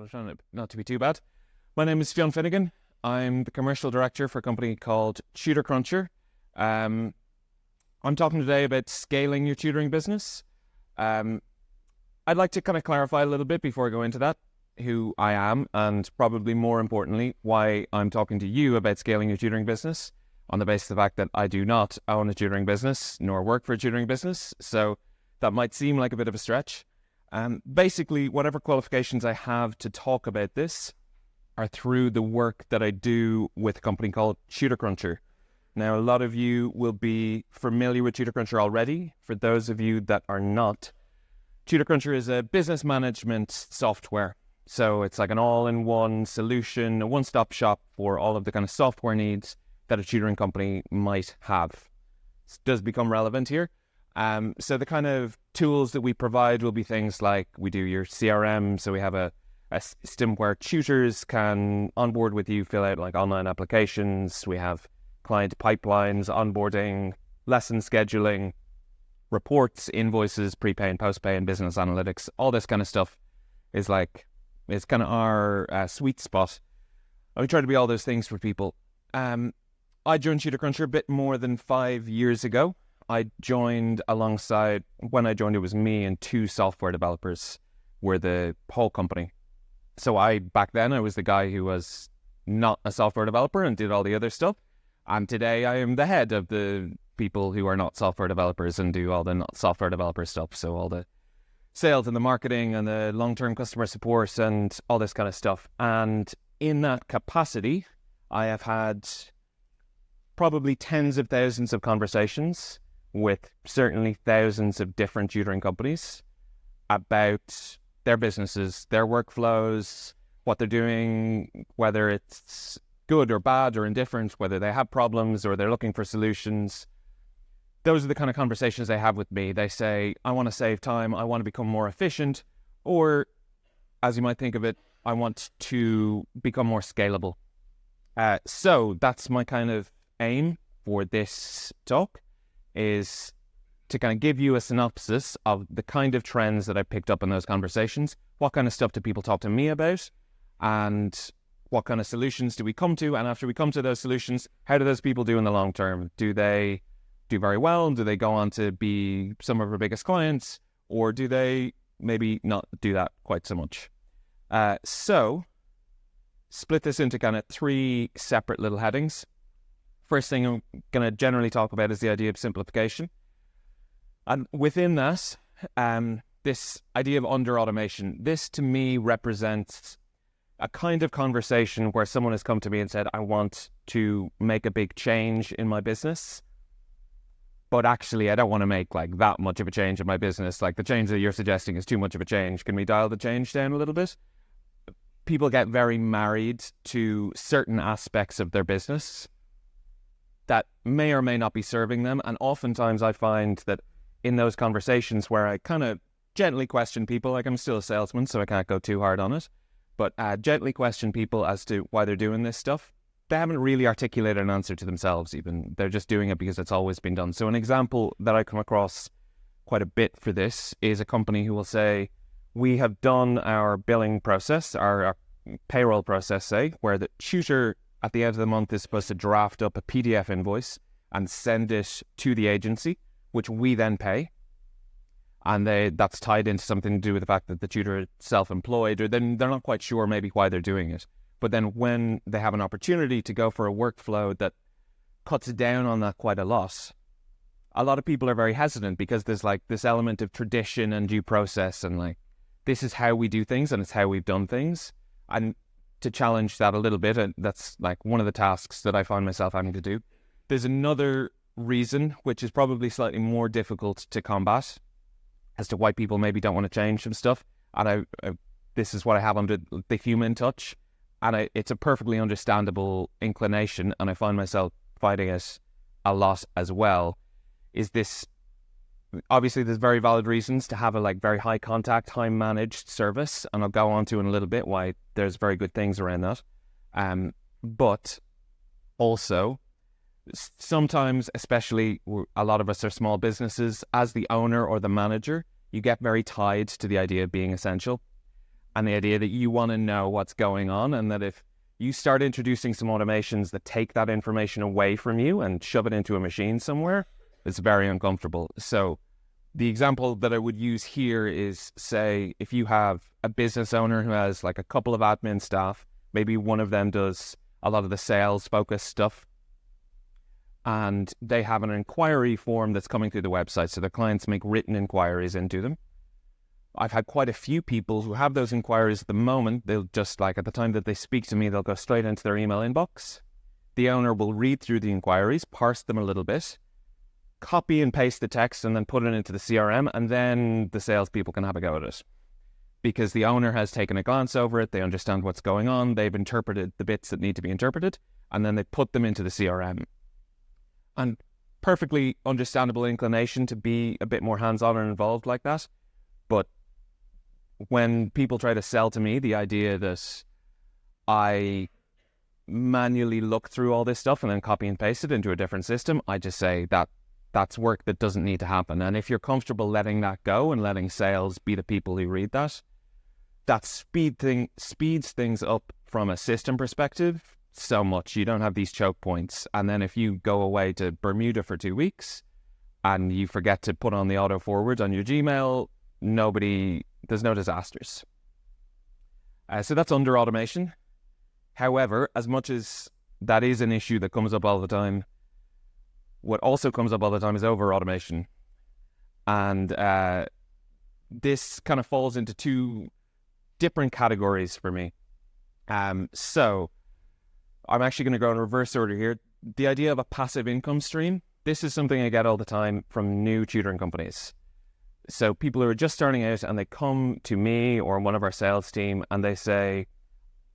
I'm trying not to be too bad. My name is Fionn Finegan. I'm the commercial director for a company called TutorCruncher. I'm talking today about scaling your tutoring business. I'd like to kind of clarify a little bit before I go into that, who I am, and probably more importantly, why I'm talking to you about scaling your tutoring business on the basis of the fact that I do not own a tutoring business nor work for a tutoring business. So that might seem like a bit of a stretch. Basically, whatever qualifications I have to talk about this are through the work that I do with a company called TutorCruncher. Now, a lot of you will be familiar with TutorCruncher already. For those of you that are not, TutorCruncher is a business management software. So it's like an all-in-one solution, a one-stop shop for all of the kind of software needs that a tutoring company might have. This does become relevant here. So the kind of tools that we provide will be things like we do your CRM. So we have a system where tutors can onboard with you, fill out like online applications. We have client pipelines, onboarding, lesson scheduling, reports, invoices, prepay and postpay, and business analytics. All this kind of stuff is kind of our sweet spot. And we try to be all those things for people. I joined TutorCruncher a bit more than 5 years ago. I joined alongside, when I joined, it was me and 2 software developers were the whole company. So back then, I was the guy who was not a software developer and did all the other stuff. And today I am the head of the people who are not software developers and do all the not software developer stuff. So all the sales and the marketing and the long-term customer support and all this kind of stuff. And in that capacity, I have had probably tens of thousands of conversations with certainly thousands of different tutoring companies about their businesses, their workflows, what they're doing, whether it's good or bad or indifferent, whether they have problems or they're looking for solutions. Those are the kind of conversations they have with me. They say, I want to save time, I want to become more efficient, or as you might think of it, I want to become more scalable. So that's my kind of aim for this talk, is to kind of give you a synopsis of the kind of trends that I picked up in those conversations. What kind of stuff do people talk to me about? And what kind of solutions do we come to? And after we come to those solutions, how do those people do in the long term? Do they do very well? Do they go on to be some of our biggest clients? Or do they maybe not do that quite so much? So split this into kind of 3 separate little headings. First thing I'm going to generally talk about is the idea of simplification. And within that, this idea of under-automation, this to me represents a kind of conversation where someone has come to me and said, I want to make a big change in my business, but actually I don't want to make like that much of a change in my business. Like the change that you're suggesting is too much of a change. Can we dial the change down a little bit? People get very married to certain aspects of their business that may or may not be serving them. And oftentimes I find that in those conversations where I kind of gently question people, like I'm still a salesman, so I can't go too hard on it, but gently question people as to why they're doing this stuff, they haven't really articulated an answer to themselves even. They're just doing it because it's always been done. So an example that I come across quite a bit for this is a company who will say, we have done our billing process, our payroll process, say, where the tutor at the end of the month is supposed to draft up a PDF invoice and send it to the agency, which we then pay. And that's tied into something to do with the fact that the tutor is self-employed, or then they're not quite sure maybe why they're doing it. But then when they have an opportunity to go for a workflow that cuts down on that quite a lot of people are very hesitant because there's like this element of tradition and due process and like, this is how we do things and it's how we've done things. And to challenge that a little bit, and that's like one of the tasks that I find myself having to do. There's another reason, which is probably slightly more difficult to combat, as to why people maybe don't want to change some stuff. And this is what I have under the human touch. And it's a perfectly understandable inclination, and I find myself fighting it a lot as well, is this, obviously there's very valid reasons to have a like very high contact, high managed service, and I'll go on to in a little bit why there's very good things around that. But also, sometimes, especially a lot of us are small businesses, as the owner or the manager, you get very tied to the idea of being essential. and the idea that you want to know what's going on, and that if you start introducing some automations that take that information away from you and shove it into a machine somewhere, it's very uncomfortable. So the example that I would use here is, say, if you have a business owner who has like a couple of admin staff, maybe one of them does a lot of the sales focused stuff, and they have an inquiry form that's coming through the website. So their clients make written inquiries into them. I've had quite a few people who have those inquiries at the moment. They'll just, like, at the time that they speak to me, they'll go straight into their email inbox. The owner will read through the inquiries, parse them a little bit, copy and paste the text, and then put it into the CRM, and then the salespeople can have a go at it. Because the owner has taken a glance over it, they understand what's going on, they've interpreted the bits that need to be interpreted, and then they put them into the CRM. And perfectly understandable inclination to be a bit more hands-on and involved like that. But when people try to sell to me the idea that I manually look through all this stuff and then copy and paste it into a different system, I just say that that's work that doesn't need to happen. And if you're comfortable letting that go and letting sales be the people who read that, that speeds things up from a system perspective so much. You don't have these choke points. And then if you go away to Bermuda for 2 weeks and you forget to put on the auto forward on your Gmail, there's no disasters. So that's under automation. However, as much as that is an issue that comes up all the time, what also comes up all the time is over automation. And this kind of falls into two different categories for me. So I'm actually going to go in reverse order here. The idea of a passive income stream, this is something I get all the time from new tutoring companies. So people who are just starting out and they come to me or one of our sales team and they say,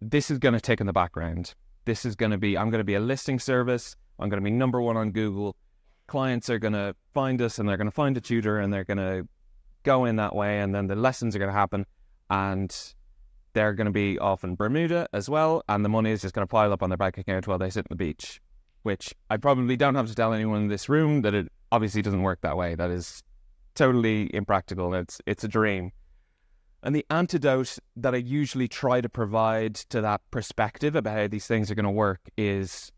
this is going to tick in the background. I'm going to be a listing service. I'm going to be number one on Google. Clients are going to find us and they're going to find a tutor and they're going to go in that way, and then the lessons are going to happen and they're going to be off in Bermuda as well, and the money is just going to pile up on their bank account while they sit on the beach, which I probably don't have to tell anyone in this room that it obviously doesn't work that way. That is totally impractical. It's a dream. And the antidote that I usually try to provide to that perspective about how these things are going to work is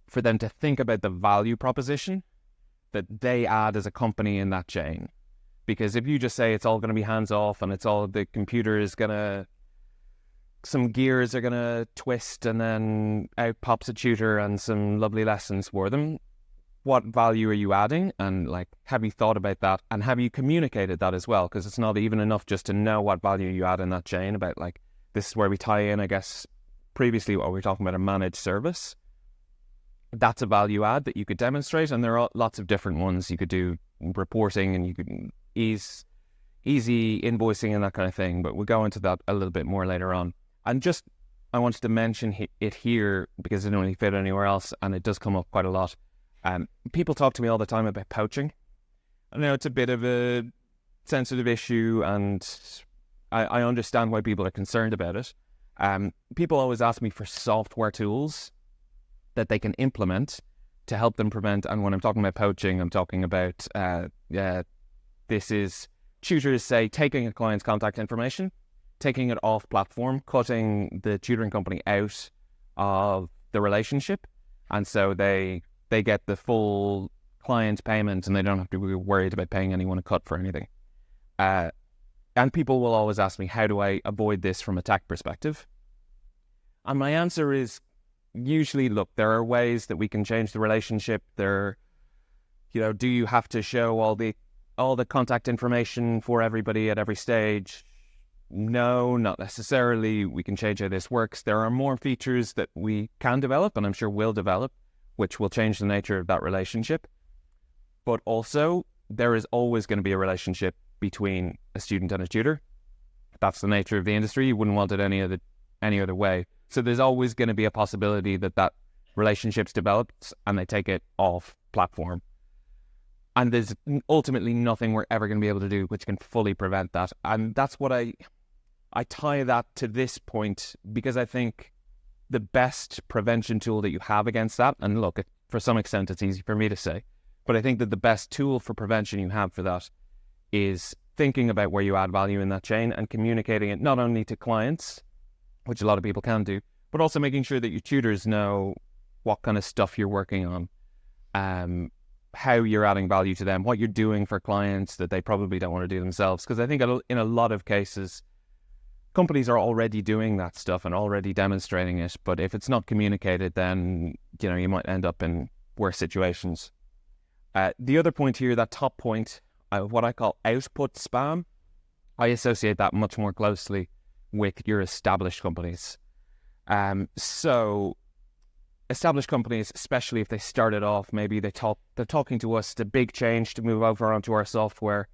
for them to think about the value proposition that they add as a company in that chain. Because if you just say it's all going to be hands off and it's all the computer is going to, some gears are going to twist and then out pops a tutor and some lovely lessons for them, what value are you adding? And like, have you thought about that? And have you communicated that as well? Because it's not even enough just to know what value you add in that chain about, like, this is where we tie in, I guess, previously what we were talking about, a managed service. That's a value add that you could demonstrate. And there are lots of different ones. You could do reporting and you could easy invoicing and that kind of thing. But we'll go into that a little bit more later on. And just, I wanted to mention it here because it didn't really fit anywhere else. And it does come up quite a lot. People talk to me all the time about poaching. I know it's a bit of a sensitive issue and I understand why people are concerned about it. People always ask me for software tools that they can implement to help them prevent, and when I'm talking about poaching, I'm talking about, this is tutors, say, taking a client's contact information, taking it off platform, cutting the tutoring company out of the relationship, and so they get the full client payment and they don't have to be worried about paying anyone a cut for anything. And people will always ask me, how do I avoid this from a tech perspective? And my answer is usually, look, there are ways that we can change the relationship. Do you have to show all the contact information for everybody at every stage? No, not necessarily. We can change how this works. There are more features that we can develop, and I'm sure will develop, which will change the nature of that relationship. But also, there is always going to be a relationship between a student and a tutor. That's the nature of the industry. You wouldn't want it any other way. So there's always going to be a possibility that relationship's develops and they take it off platform. And there's ultimately nothing we're ever going to be able to do which can fully prevent that. And that's what I tie that to this point, because I think the best prevention tool that you have against that, and look, for some extent it's easy for me to say, but I think that the best tool for prevention you have for that is thinking about where you add value in that chain and communicating it not only to clients, which a lot of people can do, but also making sure that your tutors know what kind of stuff you're working on, how you're adding value to them, what you're doing for clients that they probably don't want to do themselves. Because I think in a lot of cases, companies are already doing that stuff and already demonstrating it. But if it's not communicated, then, you might end up in worse situations. The other point here, that top point, what I call output spam, I associate that much more closely with your established companies. So established companies, especially if they started off, maybe they're talking to us, the big change to move over onto our software.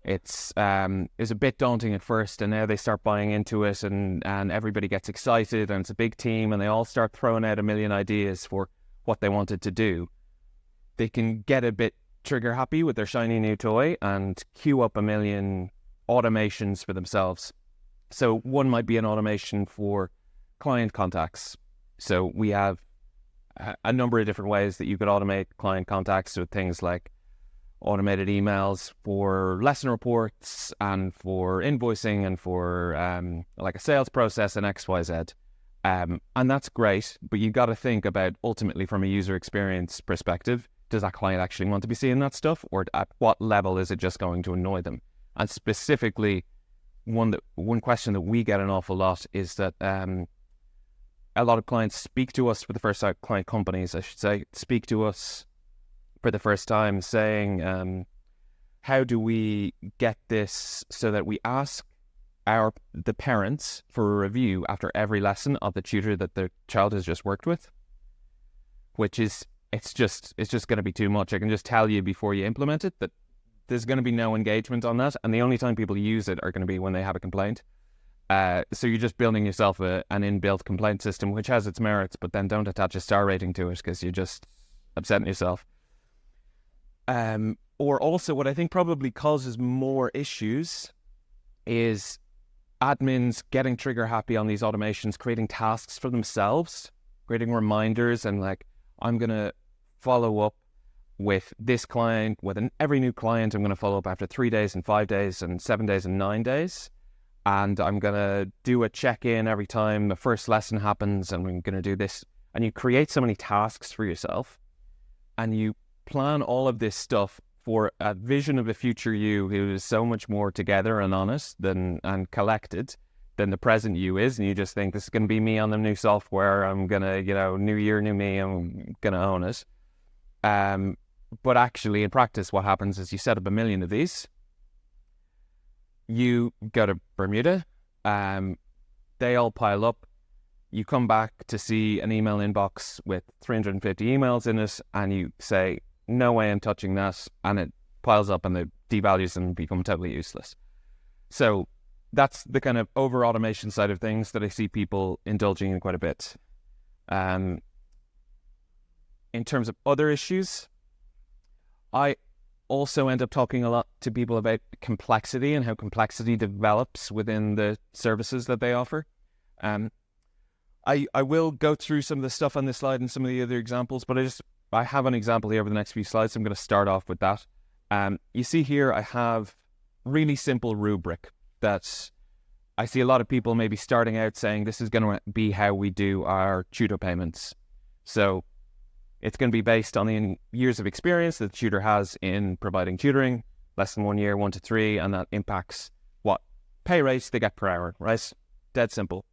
It's a bit daunting at first, and now they start buying into it, and everybody gets excited, and it's a big team, and they all start throwing out a million ideas for what they wanted to do. They can get a bit trigger happy with their shiny new toy and queue up a million automations for themselves. So one might be an automation for client contacts. So we have a number of different ways that you could automate client contacts with things like automated emails for lesson reports and for invoicing and for like a sales process and XYZ. And that's great, but you got to think about ultimately from a user experience perspective, does that client actually want to be seeing that stuff, or at what level is it just going to annoy them? And specifically, one question that we get an awful lot is that a lot of clients speak to us for the first time, client companies, I should say, speak to us for the first time saying, how do we get this so that we ask the parents for a review after every lesson of the tutor that their child has just worked with, which is, it's just going to be too much. I can just tell you before you implement it that there's going to be no engagement on that, and the only time people use it are going to be when they have a complaint. So you're just building yourself an inbuilt complaint system, which has its merits, but then don't attach a star rating to it because you're just upsetting yourself. Or also what I think probably causes more issues is admins getting trigger happy on these automations, creating tasks for themselves, creating reminders, and like, I'm going to follow up with this client, with every new client, I'm going to follow up after 3 days and 5 days and 7 days and 9 days. And I'm going to do a check-in every time the first lesson happens, and I'm going to do this. And you create so many tasks for yourself, and you plan all of this stuff for a vision of the future you who is so much more together and honest and collected than the present you is. And you just think, this is going to be me on the new software. I'm going to, new year, new me, I'm going to own it. But actually, in practice, what happens is you set up a million of these. You go to Bermuda, they all pile up. You come back to see an email inbox with 350 emails in it, and you say, no way I'm touching that, and it piles up and it devalues and become totally useless. So that's the kind of over-automation side of things that I see people indulging in quite a bit. In terms of other issues, I also end up talking a lot to people about complexity and how complexity develops within the services that they offer. I will go through some of the stuff on this slide and some of the other examples, but I have an example here over the next few slides, so I'm going to start off with that. You see here I have really simple rubric that I see a lot of people maybe starting out saying this is going to be how we do our tutor payments. So it's going to be based on the years of experience that the tutor has in providing tutoring, less than 1 year, 1 to 3, and that impacts what pay rates they get per hour, right? Dead simple.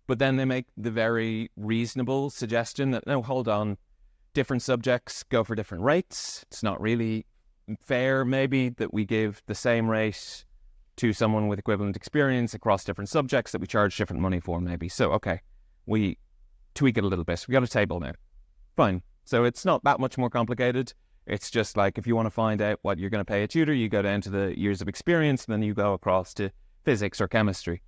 But then they make the very reasonable suggestion that, no, hold on, different subjects go for different rates. It's not really fair, maybe, that we give the same rate to someone with equivalent experience across different subjects that we charge different money for, maybe. So, okay, we tweak it a little bit. We got a table now. Fine. So it's not that much more complicated. It's just like, if you want to find out what you're going to pay a tutor, you go down to the years of experience, and then you go across to physics or chemistry.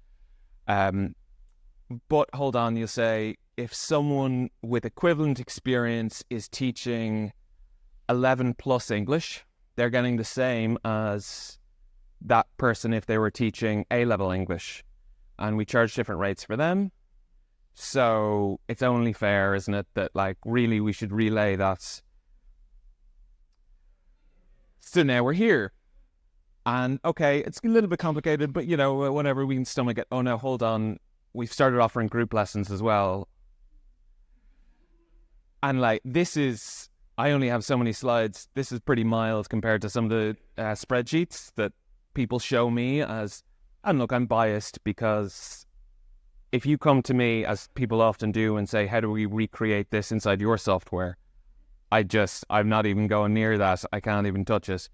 But hold on, you'll say, if someone with equivalent experience is teaching 11 plus English, they're getting the same as that person if they were teaching A-level English. And we charge different rates for them. So it's only fair, isn't it, that like really we should relay that. So now we're here. And okay, it's a little bit complicated, but whenever we can stomach it, oh no, hold on, we've started offering group lessons as well. And like, I only have so many slides. This is pretty mild compared to some of the spreadsheets that people show me as, and look, I'm biased because if you come to me, as people often do, and say, how do we recreate this inside your software? I'm not even going near that. I can't even touch it.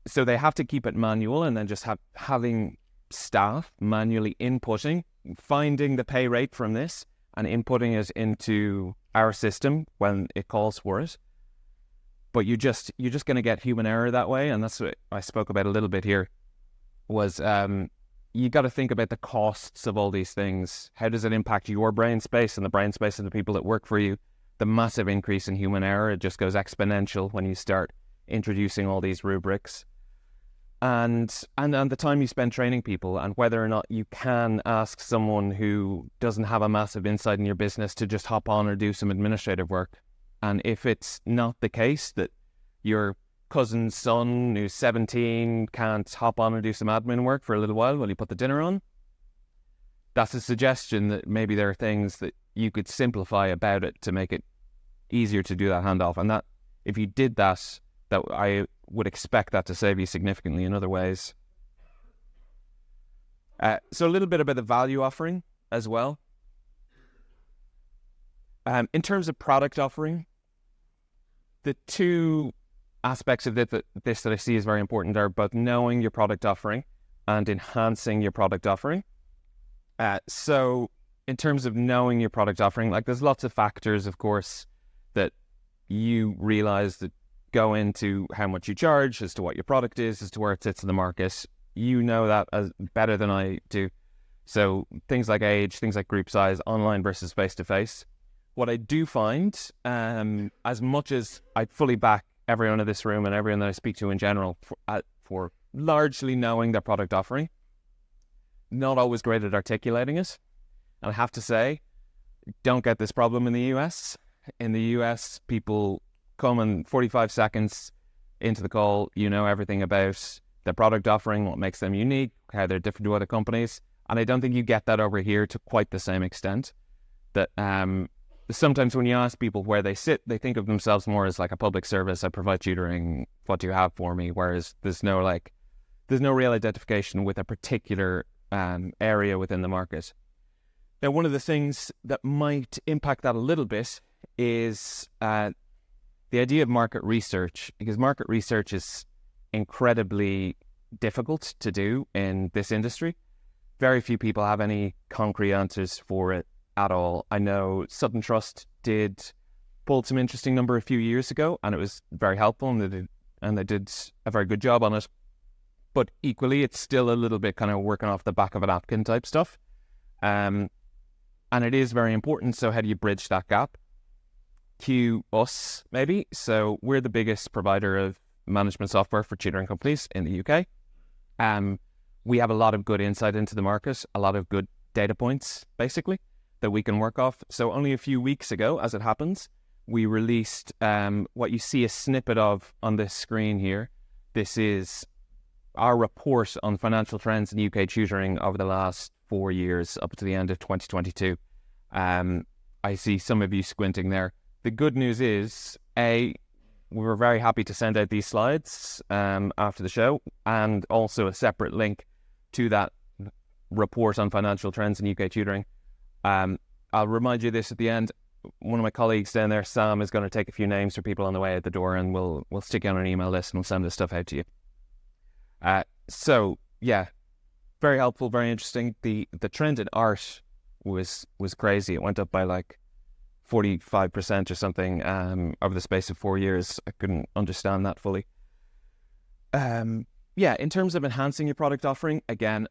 So they have to keep it manual, and then just having staff manually inputting, finding the pay rate from this and inputting it into our system when it calls for it. But you're just going to get human error that way. And that's what I spoke about a little bit here was, you got to think about the costs of all these things. How does it impact your brain space and the brain space of the people that work for you? The massive increase in human error, it just goes exponential when you start introducing all these rubrics. And the time you spend training people, and whether or not you can ask someone who doesn't have a massive insight in your business to just hop on or do some administrative work. And if it's not the case that your cousin's son who's 17 can't hop on and do some admin work for a little while you put the dinner on, that's a suggestion that maybe there are things that you could simplify about it to make it easier to do that handoff. And that, if you did that I would expect that to save you significantly in other ways. So a little bit about the value offering as well. In terms of product offering, the two aspects of this that I see is very important are both knowing your product offering and enhancing your product offering. So in terms of knowing your product offering, like there's lots of factors, of course, that you realize that go into how much you charge, as to what your product is, as to where it sits in the market. You know that as better than I do. So things like age, things like group size, online versus face-to-face. What I do find, as much as I fully back everyone in this room and everyone that I speak to in general for largely knowing their product offering, not always great at articulating it. And I have to say, don't get this problem in the US. In the US, people come and 45 seconds into the call, you know everything about the product offering, what makes them unique, how they're different to other companies. And I don't think you get that over here to quite the same extent. That sometimes when you ask people where they sit, they think of themselves more as like a public service. I provide tutoring. What do you have for me? Whereas there's no real identification with a particular area within the market. Now, one of the things that might impact that a little bit is the idea of market research, because market research is incredibly difficult to do in this industry. Very few people have any concrete answers for it at all. I know Sutton Trust pulled some interesting number a few years ago, and it was very helpful, and they did a very good job on it. But equally, it's still a little bit kind of working off the back of a napkin type stuff. And it is very important. So how do you bridge that gap? Cue us, maybe. So we're the biggest provider of management software for tutoring companies in the UK. We have a lot of good insight into the market, a lot of good data points, basically, that we can work off. So only a few weeks ago, as it happens, we released what you see a snippet of on this screen here. This is our report on financial trends in UK tutoring over the last 4 years up to the end of 2022. I see some of you squinting there. The good news is, we were very happy to send out these slides after the show, and also a separate link to that report on financial trends in UK tutoring. I'll remind you this at the end. One of my colleagues down there, Sam, is going to take a few names for people on the way out the door, and we'll stick you on an email list and we'll send this stuff out to you. So yeah, very helpful, very interesting. The trend in art was crazy. It went up by like 45% or something over the space of 4 years. I couldn't understand that fully. In terms of enhancing your product offering, again,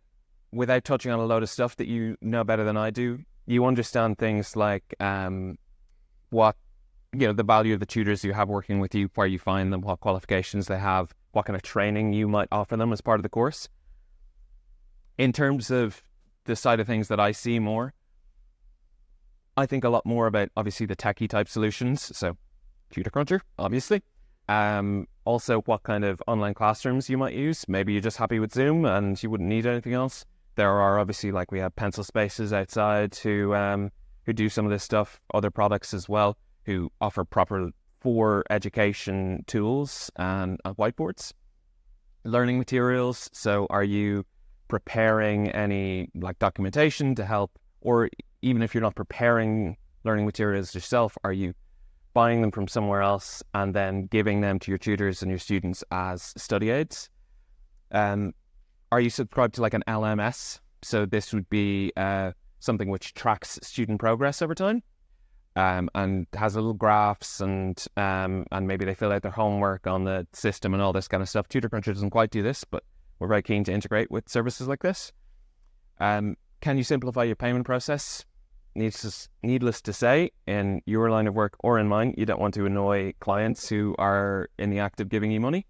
without touching on a load of stuff that you know better than I do, you understand things like what, the value of the tutors you have working with you, where you find them, what qualifications they have, what kind of training you might offer them as part of the course. In terms of the side of things that I see more, I think a lot more about, obviously, the techie type solutions. So TutorCruncher, obviously. Also what kind of online classrooms you might use. Maybe you're just happy with Zoom and you wouldn't need anything else. There are obviously, like, we have pencil spaces outside who do some of this stuff, other products as well, who offer proper for education tools and whiteboards. Learning materials. So are you preparing any like documentation to help, or even if you're not preparing learning materials yourself, are you buying them from somewhere else and then giving them to your tutors and your students as study aids? Are you subscribed to like an LMS? So this would be something which tracks student progress over time, and has little graphs and maybe they fill out their homework on the system and all this kind of stuff. TutorCruncher doesn't quite do this, but we're very keen to integrate with services like this. Can you simplify your payment process? Needless to say, in your line of work or in mine, you don't want to annoy clients who are in the act of giving you money.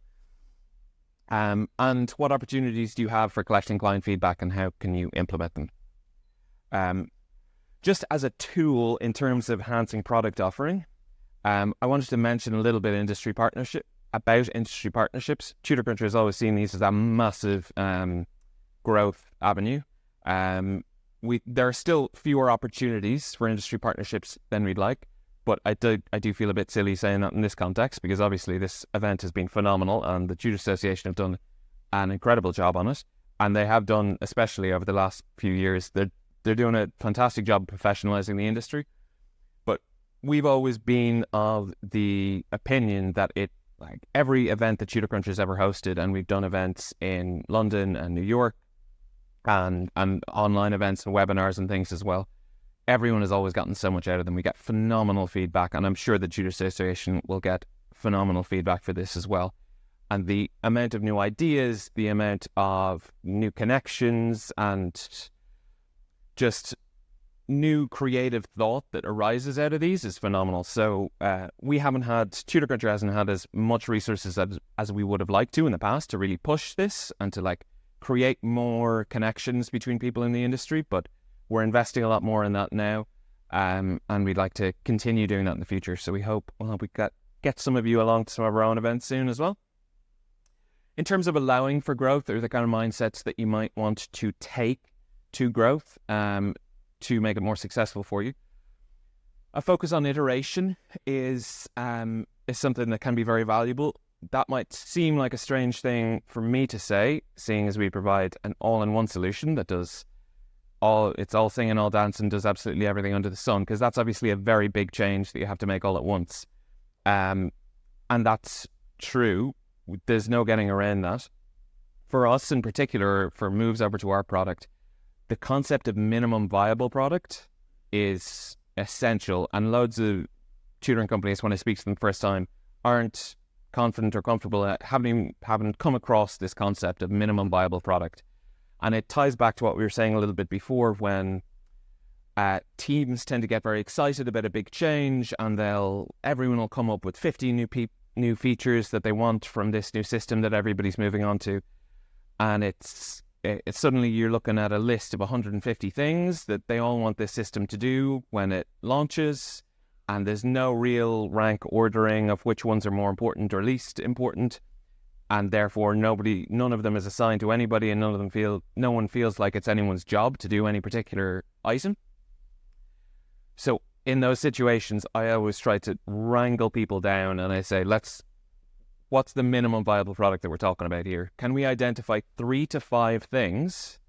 And what opportunities do you have for collecting client feedback, and how can you implement them? Just as a tool in terms of enhancing product offering, I wanted to mention a little bit about industry partnerships. TutorCruncher has always seen these as a massive growth avenue. There are still fewer opportunities for industry partnerships than we'd like, but I do feel a bit silly saying that in this context, because obviously this event has been phenomenal and the Tutor Association have done an incredible job on it, and they have done, especially over the last few years, they're doing a fantastic job professionalizing the industry. But we've always been of the opinion that like every event that TutorCruncher has ever hosted, and we've done events in London and New York, and online events and webinars and things as well, everyone has always gotten so much out of them. We get phenomenal feedback, and I'm sure the Tutor Association will get phenomenal feedback for this as well. And the amount of new ideas, the amount of new connections, and just new creative thought that arises out of these is phenomenal. So TutorCruncher hasn't had as much resources as we would have liked to in the past to really push this and to like create more connections between people in the industry, but we're investing a lot more in that now, and we'd like to continue doing that in the future. So we hope we get some of you along to some of our own events soon as well. In terms of allowing for growth, or the kind of mindsets that you might want to take to growth to make it more successful for you, a focus on iteration is something that can be very valuable. That might seem like a strange thing for me to say, seeing as we provide an all-in-one solution that does it's all singing, all dancing, does absolutely everything under the sun, because that's obviously a very big change that you have to make all at once. And that's true. There's no getting around that. For us in particular, for moves over to our product, the concept of minimum viable product is essential, and loads of tutoring companies, when I speak to them the first time, aren't confident or comfortable at haven't come across this concept of minimum viable product. And it ties back to what we were saying a little bit before, when teams tend to get very excited about a big change, and everyone will come up with 50 new features that they want from this new system that everybody's moving on to, and it's suddenly you're looking at a list of 150 things that they all want this system to do when it launches, and there's no real rank ordering of which ones are more important or least important, and therefore none of them is assigned to anybody, and no one feels like it's anyone's job to do any particular item. So in those situations, I always try to wrangle people down, and I say, what's the minimum viable product that we're talking about here? Can we identify 3 to 5 things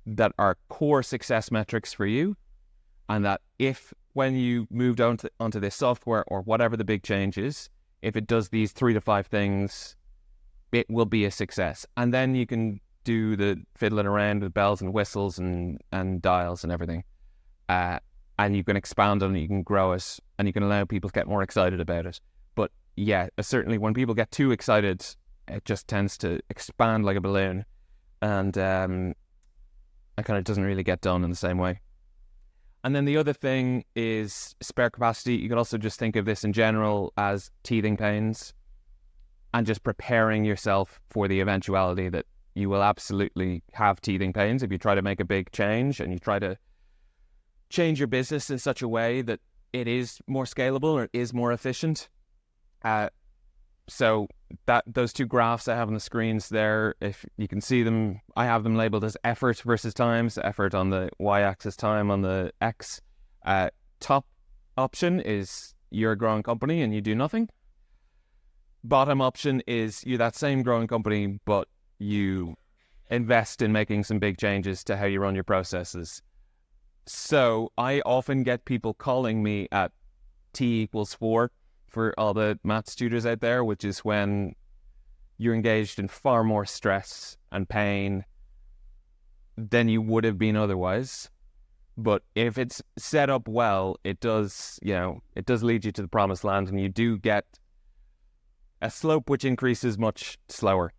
that are core success metrics for you, and that if when you moved onto this software or whatever the big change is, if it does these 3 to 5 things, it will be a success. And then you can do the fiddling around with bells and whistles and dials and everything. And you can expand on it, you can grow it, and you can allow people to get more excited about it. But yeah, certainly when people get too excited, it just tends to expand like a balloon, and it kind of doesn't really get done in the same way. And then the other thing is spare capacity. You could also just think of this in general as teething pains, and just preparing yourself for the eventuality that you will absolutely have teething pains if you try to make a big change and you try to change your business in such a way that it is more scalable or it is more efficient. So those two graphs I have on the screens there, if you can see them, I have them labeled as effort versus time. So effort on the y-axis, time on the x. Top option is you're a growing company and you do nothing. Bottom option is you're that same growing company, but you invest in making some big changes to how you run your processes. So I often get people calling me at T=4 for all the maths tutors out there, which is when you're engaged in far more stress and pain than you would have been otherwise. But if it's set up well, it does lead you to the promised land, and you do get a slope which increases much slower.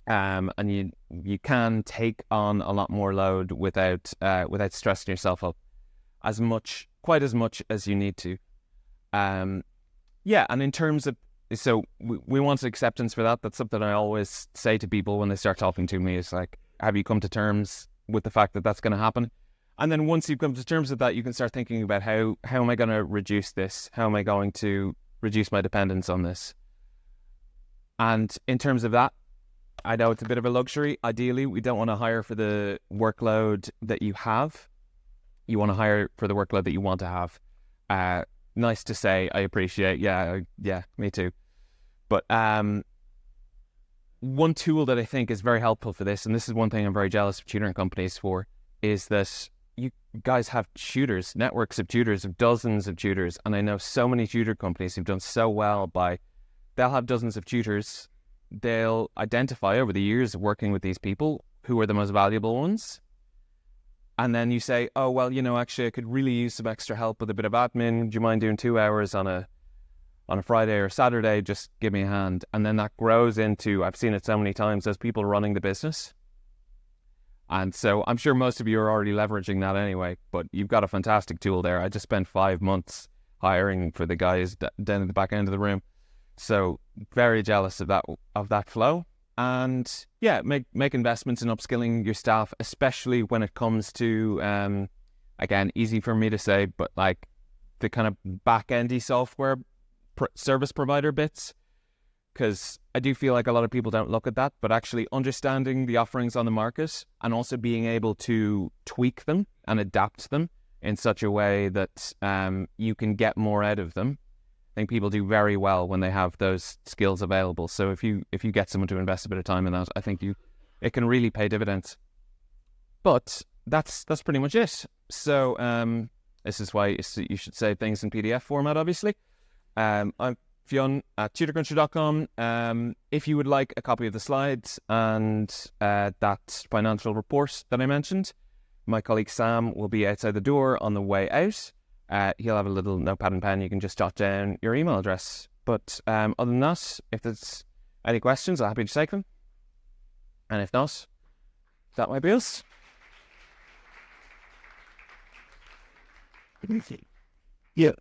And you can take on a lot more load without stressing yourself up quite as much as you need to. And in terms of, so we want acceptance for that. That's something I always say to people when they start talking to me. Is like, have you come to terms with the fact that that's going to happen? And then once you've come to terms with that, you can start thinking about how am I going to reduce this? How am I going to reduce my dependence on this? And in terms of that, I know it's a bit of a luxury. Ideally, we don't want to hire for the workload that you have. You want to hire for the workload that you want to have. Nice to say, I appreciate. Yeah, me too. But one tool that I think is very helpful for this, and this is one thing I'm very jealous of tutoring companies for, is that you guys have tutors, networks of tutors, of dozens of tutors. And I know so many tutor companies who've done so well they'll have dozens of tutors. They'll identify over the years of working with these people who are the most valuable ones. And then you say, oh, well, actually I could really use some extra help with a bit of admin. Do you mind doing 2 hours on a Friday or Saturday? Just give me a hand. And then that grows into, I've seen it so many times, as people running the business. And so I'm sure most of you are already leveraging that anyway, but you've got a fantastic tool there. I just spent 5 months hiring for the guys down at the back end of the room. So very jealous of that flow. And make investments in upskilling your staff, especially when it comes to, again, easy for me to say, but like the kind of back-endy software service provider bits, because I do feel like a lot of people don't look at that, but actually understanding the offerings on the market and also being able to tweak them and adapt them in such a way that you can get more out of them. I think people do very well when they have those skills available. So if you get someone to invest a bit of time in that, I think it can really pay dividends. But that's pretty much it. So this is why you should save things in PDF format, obviously. I'm Fionn at TutorCruncher.com. If you would like a copy of the slides and that financial report that I mentioned, my colleague Sam will be outside the door on the way out. He'll have a little notepad and pen. You can just jot down your email address. But other than that, if there's any questions, I'm happy to take them. And if not, that might be us. Yes,